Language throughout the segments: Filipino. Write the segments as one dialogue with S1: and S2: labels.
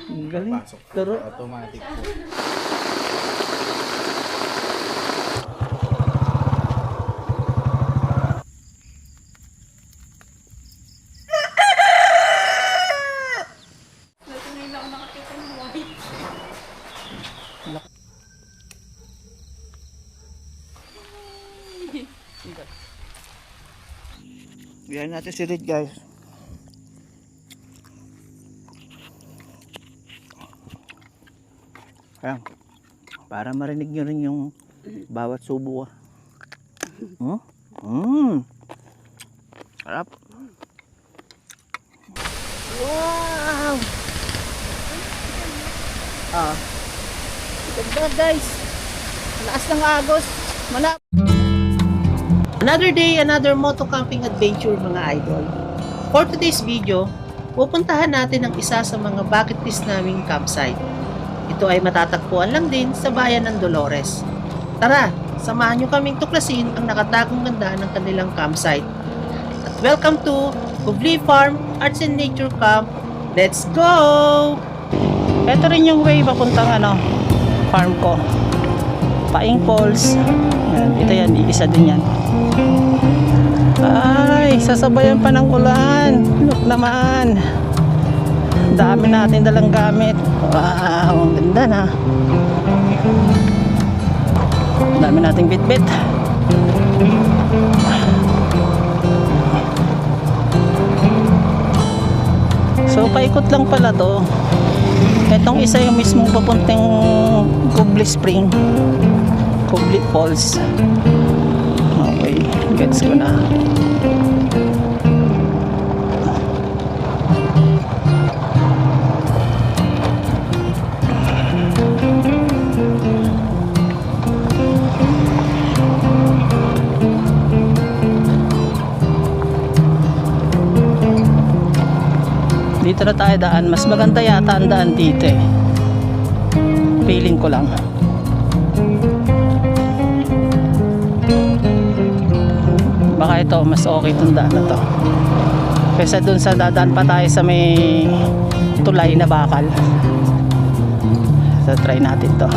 S1: Ang galing.
S2: Pasok.
S1: Pero,
S2: Automatic po.
S3: Ngayon ako nakakita ng white.
S1: biyahin natin si Red, guys. Ayan. Para marinig nyo rin yung bawat subo. Sarap. Wow! Ganda, guys. Lakas ng agos. Malap. Another day, another moto camping adventure, mga idol. For today's video, pupuntahan natin ang isa sa mga bucket list naming campsite. Ito ay matatagpuan lang din sa bayan ng Dolores. Tara, samahan nyo kaming tuklasin ang nakatagong ganda ng kanilang campsite. At welcome to Kubli Farm Arts and Nature Camp. Let's go! Ito rin yung way papuntang farm ko. Paing Falls. Yan, ito yan, isa din yan. Ay, sasabayan pa ng ulan. Look naman. Dami natin dalang gamit. Wow, ang ganda na. Dami nating bitbit. So, paikot lang pala to. Itong isa yung mismong papuntang Kubli Spring. Kubli Falls. Okay, gets ko na. Dito na tayo daan. Mas maganda yata ang daan dito eh. Feeling ko lang. Baka ito mas okay itong daan na to kaysa dun sa dadaan pa tayo sa may tulay na bakal. So try natin to.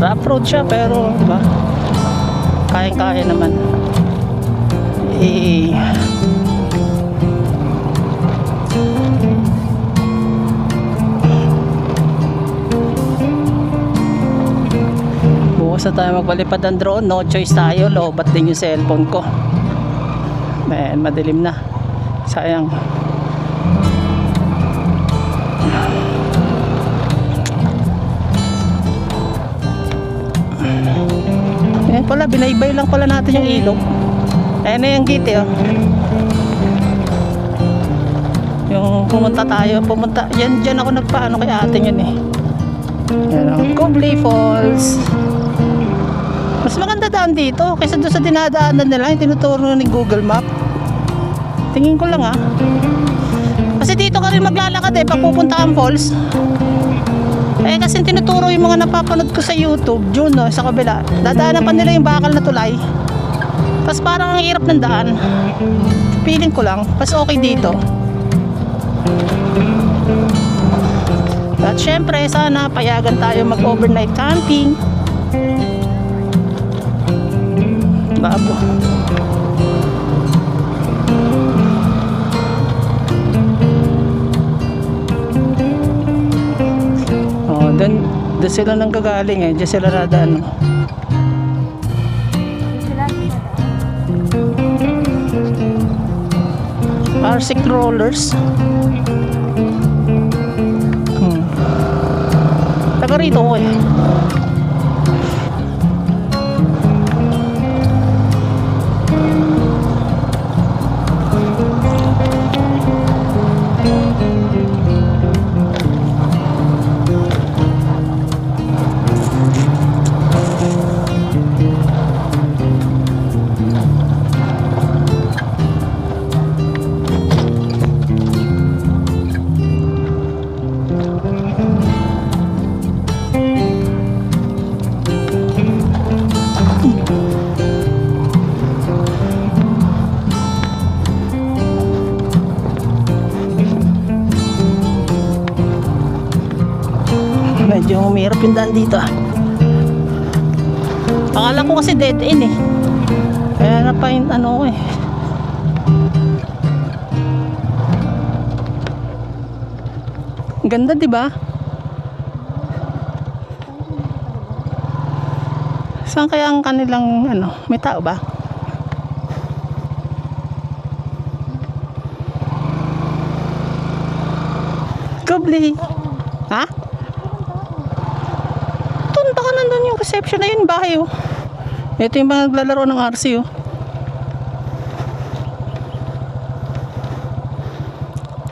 S1: Rough road siya pero diba, kayang-kaya naman. Bukas na tayo magpalipad ng drone. No choice tayo. Lobat din yung cellphone ko. Man, madilim na. Sayang. Ayan pala, binaybay lang pala natin yung ilog. Ayan na yung gate oh. Yung pumunta tayo, yan ako nagpaano kay ate yun eh. Ayan o, Kubli Falls. Mas maganda daan dito kaysa doon sa dinadaanan nila, yung tinuturo ni Google Map. Tingin ko lang kasi dito ka rin maglalakad pag pupunta kang falls. Kasi tinuturo yung mga napapanood ko sa YouTube, June sa kabila. Dadaanan pa nila yung bakal na tulay. Tapos parang ang hirap ng daan. Feeling ko lang, mas okay dito. At syempre, sana payagan tayo mag-overnight camping. Babo. Doon sila nang gagaling diyan sila nadaan. RC rollers. Taga rito ko umirap yung daan dito ah. Akala ko kasi dead end eh. Kaya na pa yung ano ko eh. Ganda, di ba? Saan kaya ang kanilang ano, may tao ba? Gobli. Ha? Doon baka nandun yung reception na yun, bahay oh. Ito yung mga naglalaro ng RC oh.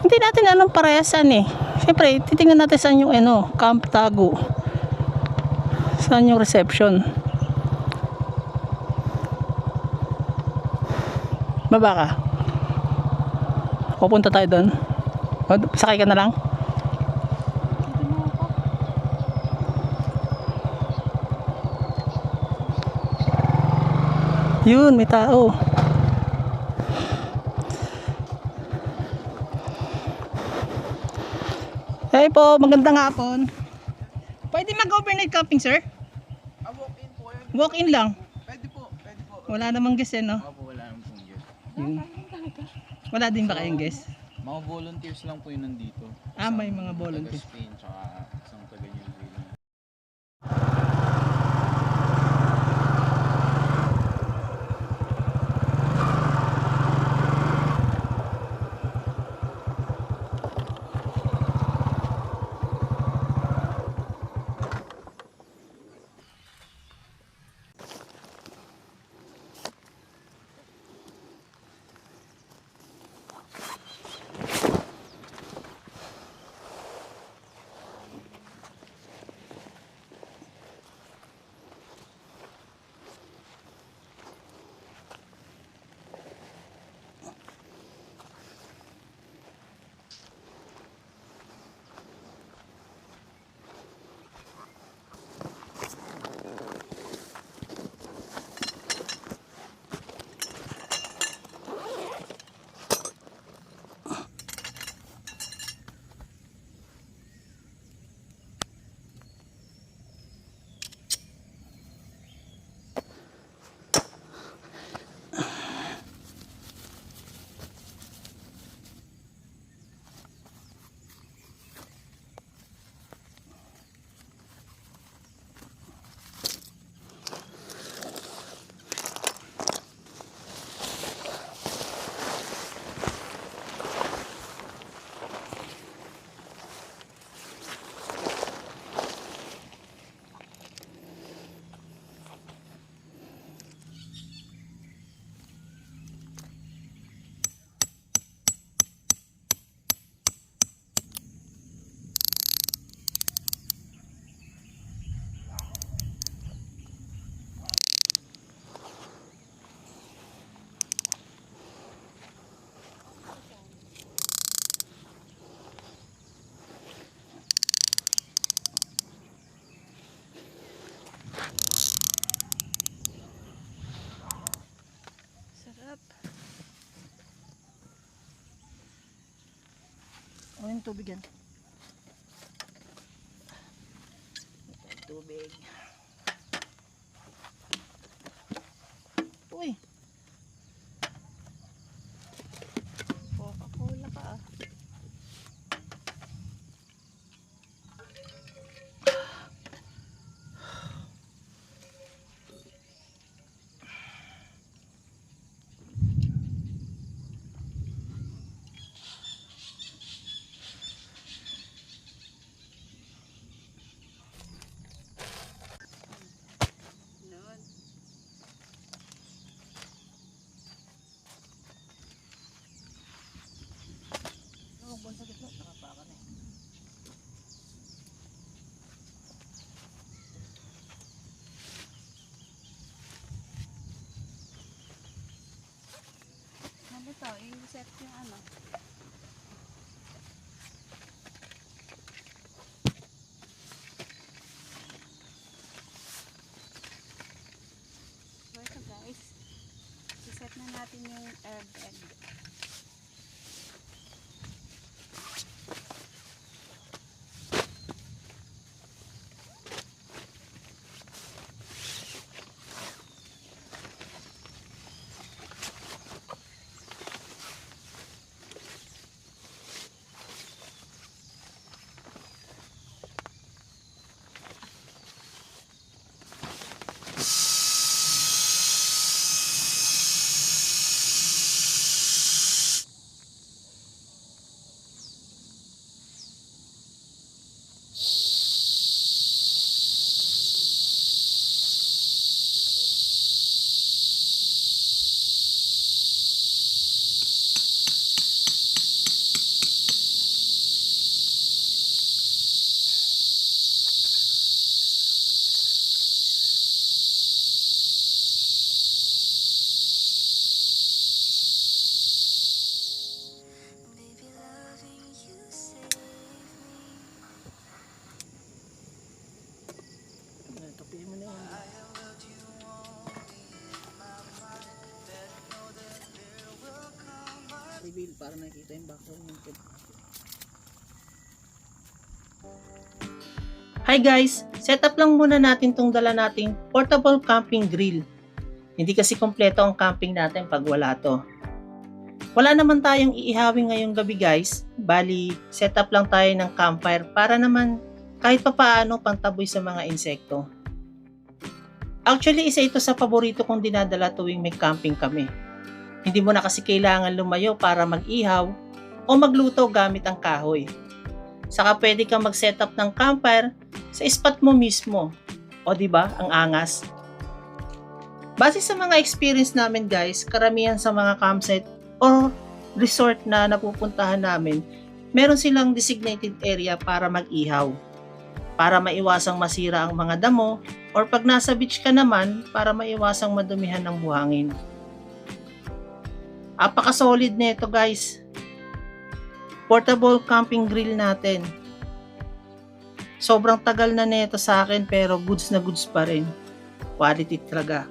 S1: Hindi natin alam parehasan eh. Siyempre, titingnan natin saan yung ano, Camp Tagu. Saan yung reception. Baba ka. Pupunta tayo doon. Sakay ka na lang. Yun, may tao. Hey po, magandang hapon. Pwede mag-overnight camping, sir?
S2: Walk-in po yun.
S1: Walk-in lang.
S2: Pwede po.
S1: Wala namang guest eh, no?
S2: Opo, wala naman pong guest.
S1: Yun. Wala din ba kayong guest?
S2: Mga volunteers lang po yun nandito.
S1: Ah, may mga volunteers.
S2: Taga Spain, tsaka isang taga New Zealand.
S1: O yung tubig yan. Tubig. Uy. Coca-Cola ka ah.
S3: Ano to? I-set yung ano. So ito guys. I-set na natin yung airbag.
S1: i-reveal para nakikita yung background ng kid. Hi guys! Setup lang muna natin tong dala nating portable camping grill. Hindi kasi kompleto ang camping natin pag wala to. Wala naman tayong iihawin ngayong gabi guys. Bali, setup lang tayo ng campfire para naman kahit pa paano pantaboy sa mga insekto. Actually, isa ito sa paborito kong dinadala tuwing may camping kami. Hindi mo na kasi kailangan lumayo para mag-ihaw o magluto gamit ang kahoy. Saka pwede kang mag-setup ng campfire sa spot mo mismo. O di ba, ang angas. Base sa mga experience namin guys, karamihan sa mga campsite o resort na napupuntahan namin, meron silang designated area para mag-ihaw. Para maiwasang masira ang mga damo, or pag nasa beach ka naman, para maiwasang madumihan ng buhangin. Apaka-solid nito guys. Portable camping grill natin. Sobrang tagal na nito sa akin pero goods na goods pa rin. Quality talaga.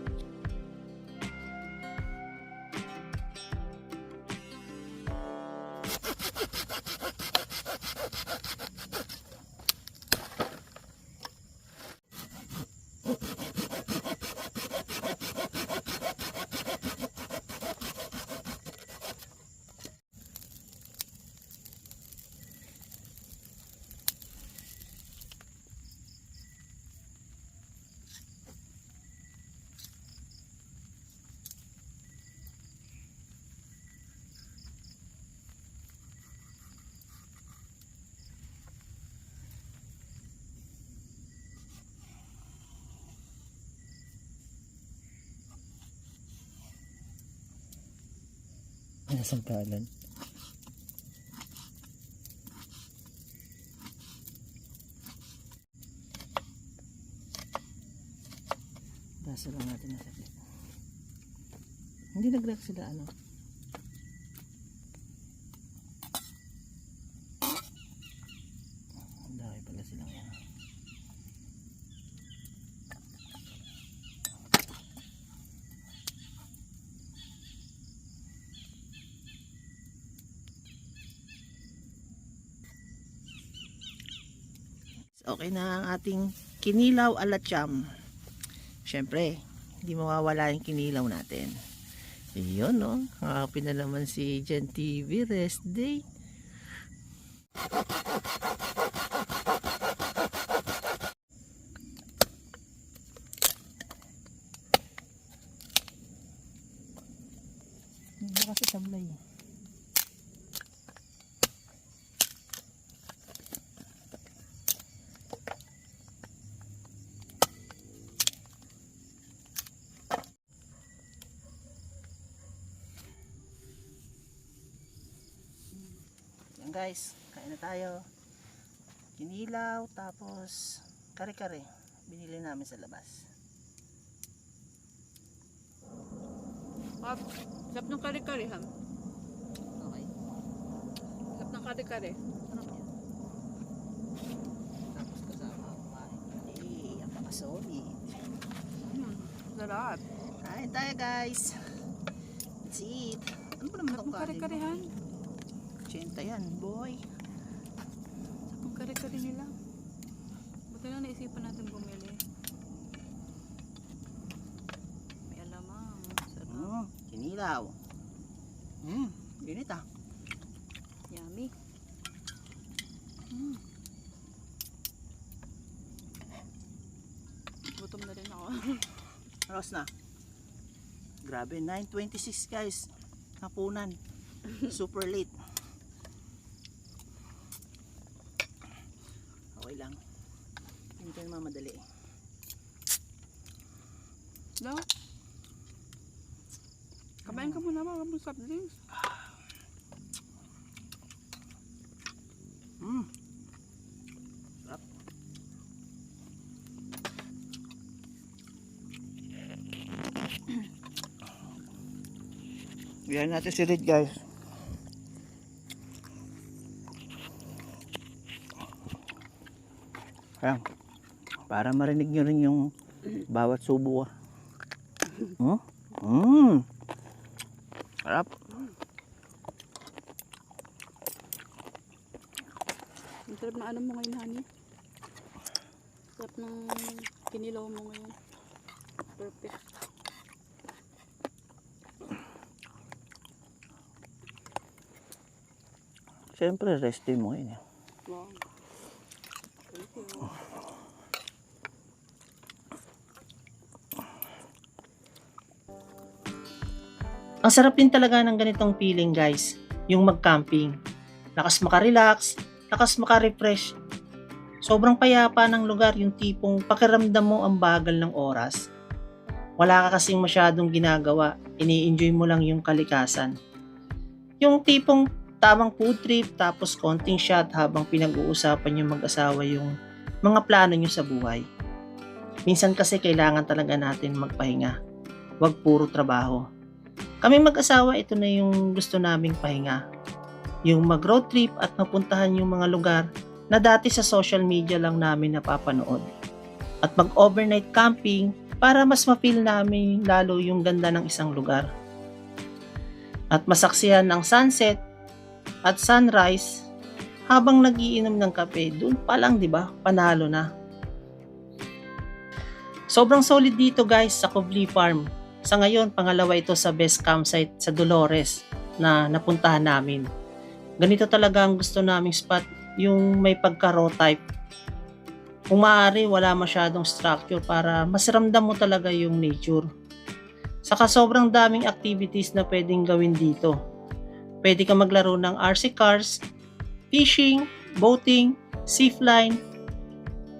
S1: Nasang kalan? Basa lang natin na sakit. Hindi nag-react sila ano? Ang dami pala silang yan. Okay na ang ating kinilaw ala cham. Syempre, hindi mawawala yung kinilaw natin. Ayun, no? Happy na naman si Gen TV rest day. Hindi kasi sablay. Guys, kain na tayo. Kinilaw tapos kare-kare binili namin sa labas.
S3: Sarap ng kare-kare, ham.
S1: Okay.
S3: Sarap ng kare-kare.
S1: Ano yan? Tapos kasama ang kumain. Ang pakasolid.
S3: Sarap.
S1: Kain tayo guys. Let's eat. Ano ba naman
S3: Sarap
S1: itong
S3: ng
S1: kanin?
S3: kare-kare, han.
S1: 80 yan, boy.
S3: Sarap ng kare-kare nila. Buti lang naisipan natin bumili. May alamang. Sarap.
S1: Kinilaw. Init ah.
S3: Yummy. Gutom na rin ako.
S1: Aros na. Grabe, 9:26 guys. Hapunan. Super late. Okay lang. Hindi tayo mamadali.
S3: No? Kabayan ka muna ba? Huwag mong soft drinks.
S1: Sarap. Bigyan natin si Red guys. Ayan. Para marinig nyo rin yung bawat subo ah. Sarap.
S3: ano mo ngayon, honey. Sarap ng kinilaw mo ngayon. Perfect.
S1: Siyempre, rest day mo yun.
S3: Wow. Thank you.
S1: Ang sarap din talaga ng ganitong feeling, guys. Yung mag-camping. Lakas makarelax, lakas makarefresh. Sobrang payapa ng lugar, yung tipong pakiramdam mo ang bagal ng oras. Wala ka kasing masyadong ginagawa, ini-enjoy mo lang yung kalikasan. Yung tipong tamang food trip tapos konting shot habang pinag-uusapan yung mag-asawa yung mga plano nyo sa buhay. Minsan kasi kailangan talaga natin magpahinga. Huwag puro trabaho. Kami mag-asawa, ito na yung gusto naming pahinga. Yung mag-road trip at mapuntahan yung mga lugar na dati sa social media lang namin napapanood. At mag-overnight camping para mas ma-feel namin lalo yung ganda ng isang lugar. At masaksihan ng sunset at sunrise habang nagiinom ng kape. Doon pa lang, di ba? Panalo na. Sobrang solid dito, guys, sa Cubli Farm. Sa ngayon, pangalawa ito sa best campsite sa Dolores na napuntahan namin. Ganito talaga ang gusto naming spot, yung may pagka-raw type. Kung maaari, wala masyadong structure para mas ramdam mo talaga yung nature. Saka sobrang daming activities na pwedeng gawin dito. Pwede ka maglaro ng RC cars, fishing, boating, zipline.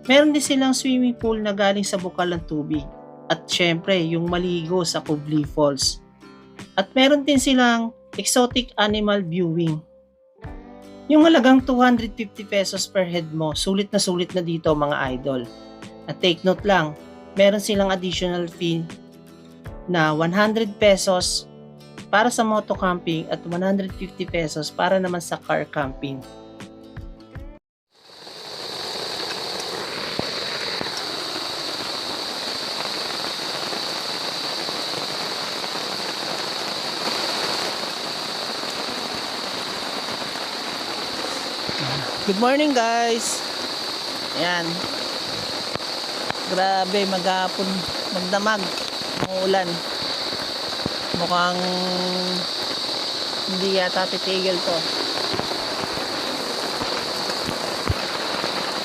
S1: Meron din silang swimming pool na galing sa bukal ng tubig. At syempre, yung maligo sa Cubli Falls. At meron din silang exotic animal viewing. Yung halagang 250 pesos per head mo, sulit na dito mga idol. At take note lang, meron silang additional fee na 100 pesos para sa moto camping at 150 pesos para naman sa car camping. Good morning, guys. Ayan. Grabe, maghapon, magdamag, umuulan. Mukhang hindi yata titigil to.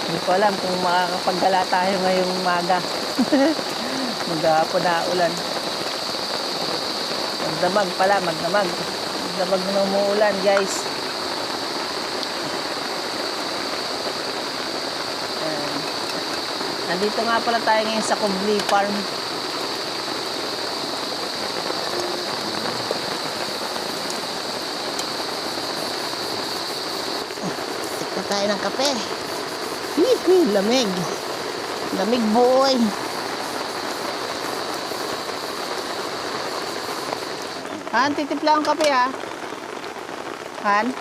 S1: Hindi ko alam kung makakapaggala tayo ngayong umaga. Maghapon na ulan. Magdamag pala, magdamag. Magdamag na umuulan, guys. Nandito nga pala tayo ngayon sa Cubli Farm. Tikta tayo ng kape. Lamig. Lamig, boy. Han, titipla ang kape, ha? Han?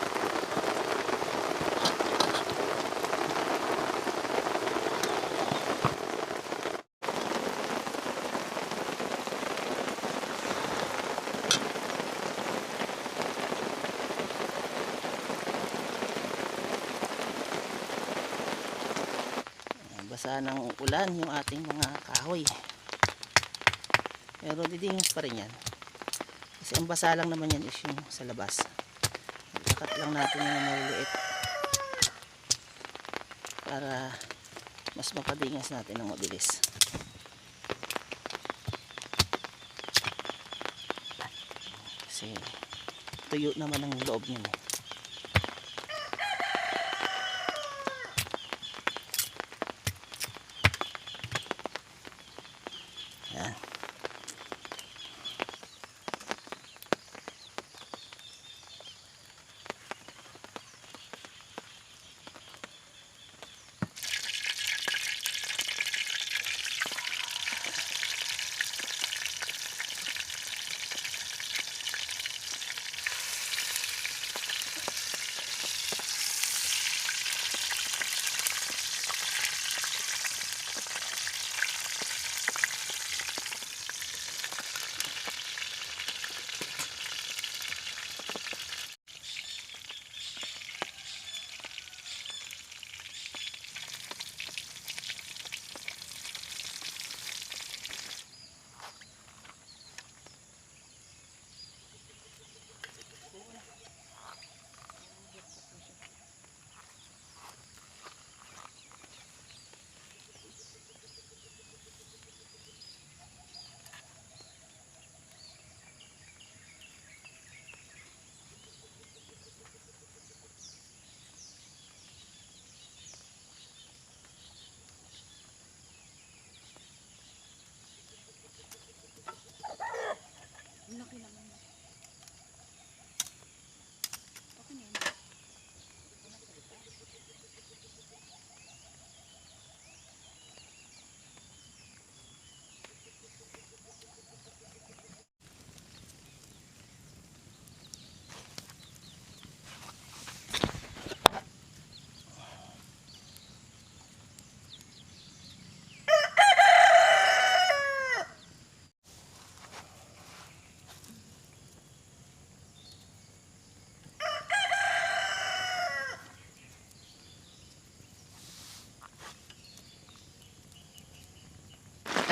S1: Basa ng ulan yung ating mga kahoy, pero didingos pa rin yan kasi ang basa lang naman yan is yung sa labas. Ikakat lang natin yung maliliit para mas mapadingas natin ng mabilis. Kasi tuyo naman ang loob niyan. Yan.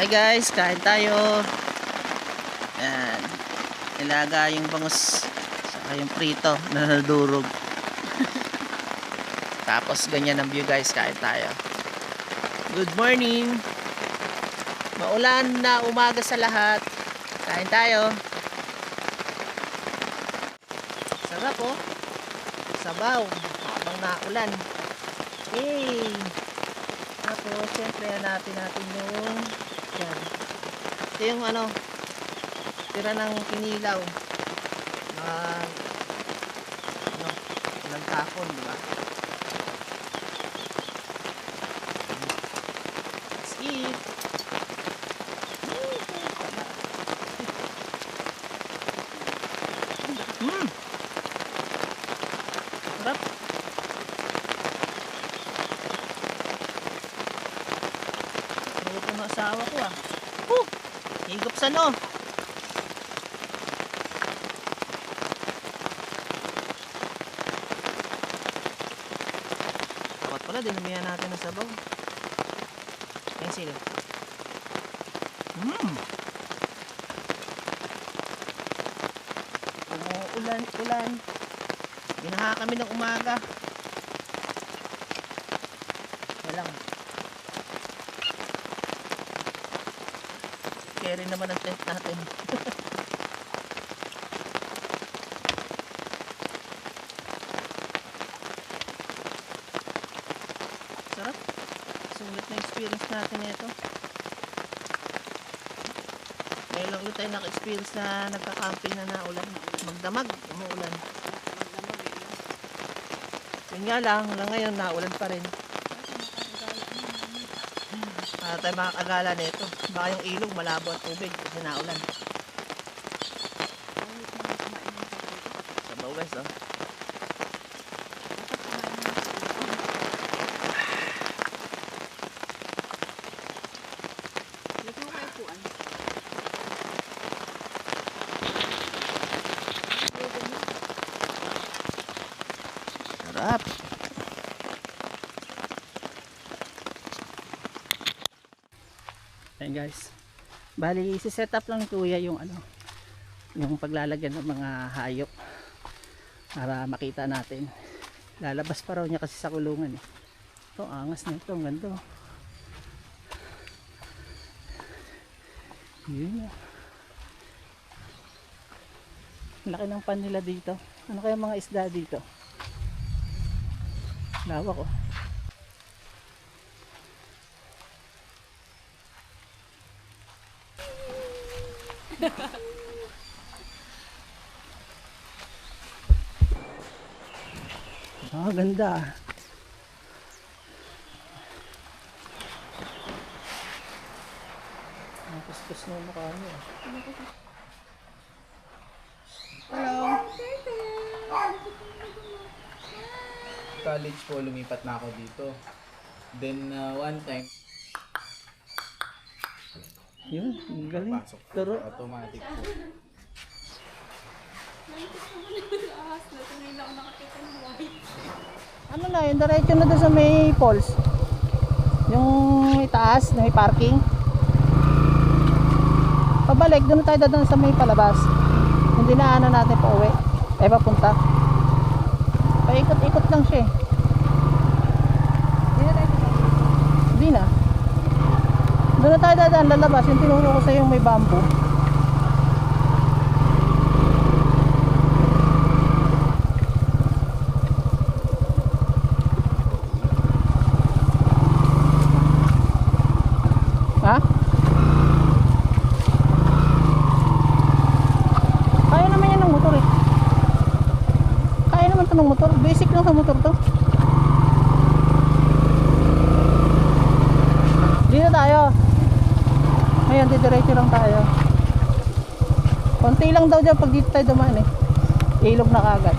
S1: Hi guys, kain tayo. Yan. Nilaga yung bangus saka yung prito na nadurog. Tapos ganyan ang view guys, kain tayo. Good morning. Maulan na umaga sa lahat. Kain tayo. Sarap oh. Sabaw habang naulan. Yay! Tapos syempre natin yung yan. Ito yung ano, tira ng kinilaw na ano, ilang takon, di ba? Let's eat. Sarap. Luto ng asawa ko ah. Higop sa no. Dapat pala, dinumihan natin ng sabaw. Yan sila. Umuulan. Binaha kami ng umaga. Walang. Carry naman ang tent natin. Sarap. Sulit na experience natin ito. Ngayon lang ulit tayo naka-experience na nagka-camping na naulan. Magdamag, umuulan. Yun nga lang, hanggang ngayon naulan pa rin. Para tayo makakagala nito. Baka yung ilog malabo at tubig kasi naulan. Sabaw guys oh. Sarap. Ayan guys. Bali, isi-set up lang ni Kuya yung ano, yung paglalagyan ng mga hayop para makita natin. Lalabas pa raw niya kasi sa kulungan eh. Ito, angas na ito. Ang ganda. Yun. Laki ng pan nila dito. Ano kaya mga isda dito? Lawak oh. Ganda. Ang kuskus na mukha niya.
S2: Hello! College po, lumipat na ako dito. Then, one time,
S1: Yun, ang galing.
S2: pasok po.
S1: Turo.
S2: Automatic po.
S1: Ano na yun, diretso na doon sa may falls. Yung itaas, na may parking. Pabalik, doon tayo dadaan sa may palabas. Hindi na ano natin pa uwi. Ay papunta. Paikot-ikot lang siya eh. Hindi na. Doon na tayo dadaan, lalabas. Yung tinuro ko sa yung may bamboo. Ha? Kaya naman yan ng motor eh. Kaya naman ito ng motor. Basic lang sa motor to. Dito tayo. Ngayon, didiretso lang tayo. Konti lang daw dyan pag dito tayo dumaan eh. Ilog na kagad.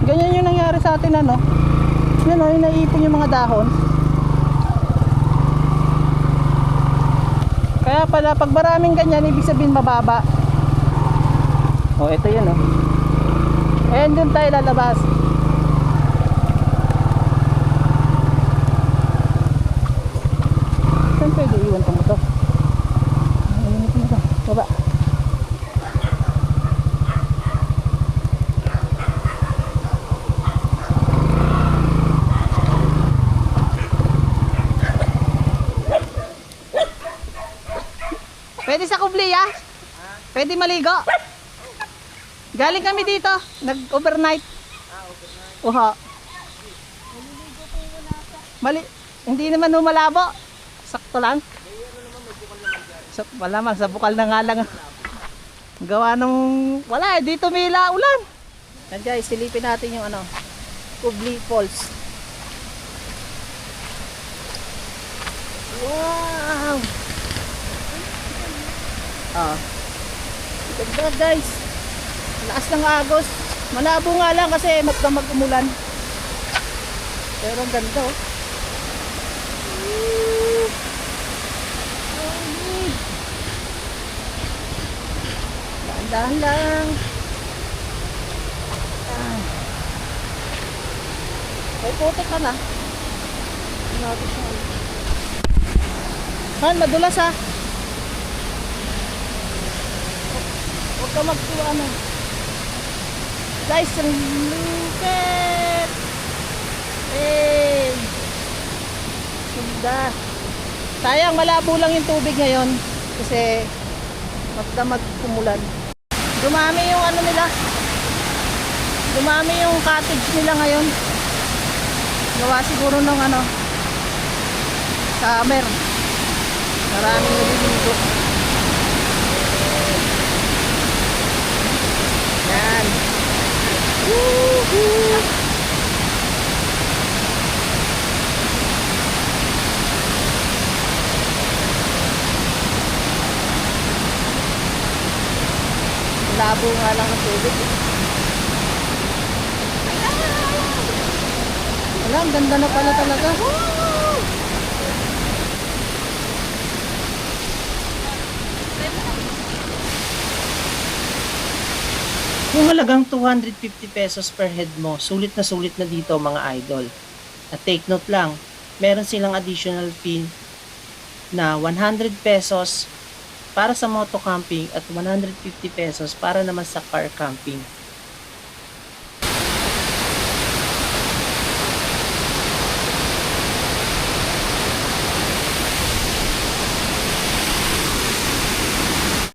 S1: Ganyan yung nangyari sa atin ano. Yun o, yung naiipon yung mga dahon. Kaya pala, pag maraming ganyan, ibig sabihin mababa. Oh, ito yun, oh. Ayan, dun tayo lalabas. Saan pwede iwan itong motor? Ayun ito motor. Baba. Pwede sa Kubliya? Pwede maligo? Galing kami dito, nag-overnight. Oha. Hindi naman malabo. Sakto lang. Malamang sa bukal na nga lang. Gawa nung wala dito may ulan. Yan guys, silipin natin yung Kubli Falls. Wow! Ganda guys. Lakas ng agos. Malabo nga lang kasi magdamag umulan. Pero ang ganda oh. Dahan lang. May putik ka na. Han, madulas ha. Huwag ka magtuwa. Guys, ang lupit. Hey. Ganda. Sayang, malabo lang yung tubig ngayon. Kasi magdamag kumulan. Dumami yung nila. Dumami yung cottage nila ngayon. Gawa siguro ng summer. Maraming naliligo. Yan. Woohoo! Labo nga lang ang tubig. Wala, ang ganda na pala talaga. Yung halagang 250 pesos per head mo, sulit na dito mga idol. At take note lang, meron silang additional fee na 100 pesos para sa moto camping at 150 pesos para naman sa car camping.